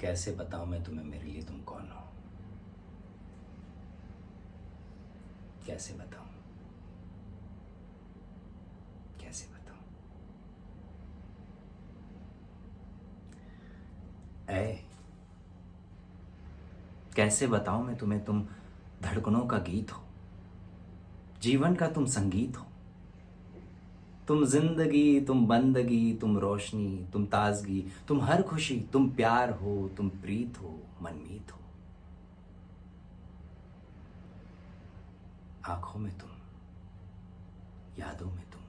कैसे बताऊं मैं तुम्हें मेरे लिए तुम कौन हो। कैसे बताऊं, कैसे बताऊं। ऐ कैसे बताऊं मैं तुम्हें, तुम धड़कनों का गीत हो, जीवन का तुम संगीत हो। तुम जिंदगी, तुम बंदगी, तुम रोशनी, तुम ताजगी, तुम हर खुशी, तुम प्यार हो, तुम प्रीत हो, मनमीत हो। आंखों में तुम, यादों में तुम,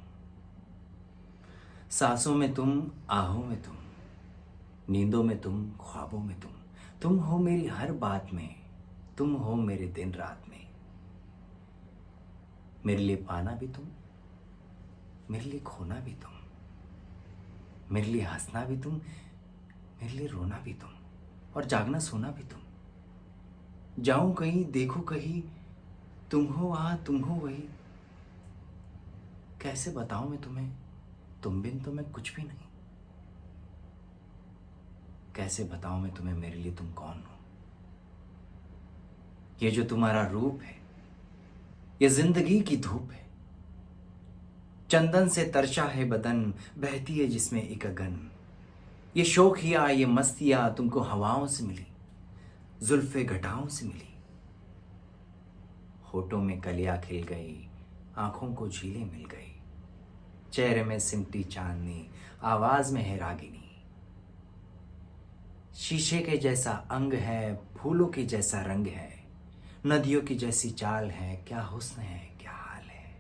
सांसों में तुम, आहों में तुम, नींदों में तुम, ख्वाबों में तुम हो मेरी हर बात में, तुम हो मेरे दिन रात में। मेरे लिए पाना भी तुम, मेरे लिए खोना भी तुम, मेरे लिए हंसना भी तुम, मेरे लिए रोना भी तुम, और जागना सोना भी तुम। जाऊं कहीं, देखूं कहीं, तुम हो वहां, तुम हो वही। कैसे बताऊं मैं तुम्हें, तुम बिन तो मैं कुछ भी नहीं। कैसे बताऊं मैं तुम्हें मेरे लिए तुम कौन हो। ये जो तुम्हारा रूप है, ये जिंदगी की धूप है। चंदन से तरशा है बदन, बहती है जिसमें एक अगन। ये शौकिया, ये मस्तियां तुमको हवाओं से मिली, जुल्फे घटाओं से मिली। होठों में कलियां खिल गई, आंखों को झीलें मिल गई। चेहरे में सिमटी चांदनी, आवाज में है रागिनी। शीशे के जैसा अंग है, फूलों के जैसा रंग है, नदियों की जैसी चाल है, क्या हुस्न है, क्या हाल है।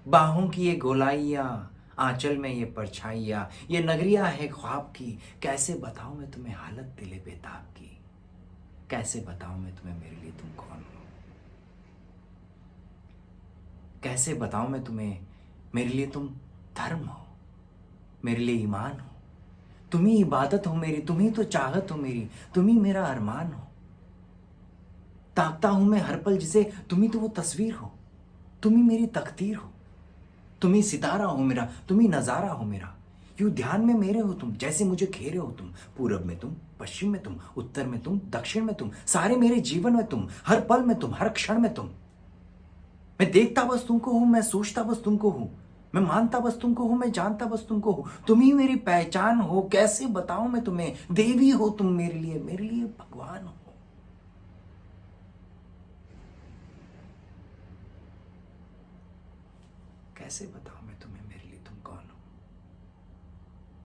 बाहों की ये गोलाइयां, आंचल में ये परछाइयां, ये नगरिया है ख्वाब की। कैसे बताऊं मैं तुम्हें हालत दिले बेताब की। कैसे बताऊं मैं तुम्हें मेरे लिए तुम कौन हो। कैसे बताऊं मैं तुम्हें मेरे लिए तुम धर्म हो, मेरे लिए ईमान हो। तुम ही इबादत हो मेरी, तुम ही तो चाहत हो मेरी, तुम ही मेरा अरमान हो। ताकता हूं मैं हर पल जिसे, तुम ही तो वो तस्वीर हो, तुम ही मेरी तकदीर हो। तुम ही सितारा हो मेरा, तुम ही नजारा हो मेरा। यूं ध्यान में मेरे हो तुम, जैसे मुझे घेरे हो तुम। पूरब में तुम, पश्चिम में तुम, उत्तर में तुम, दक्षिण में तुम, सारे मेरे जीवन में तुम, हर पल में तुम, हर क्षण में तुम। मैं देखता बस तुमको हूं, मैं सोचता बस तुमको हूं, मैं मानता बस तुमको हूं, मैं जानता बस तुमको हूं। तुम ही मेरी पहचान हो। कैसे बताऊं मैं तुम्हें, देवी हो तुम मेरे लिए भगवान हो। कैसे बताऊं।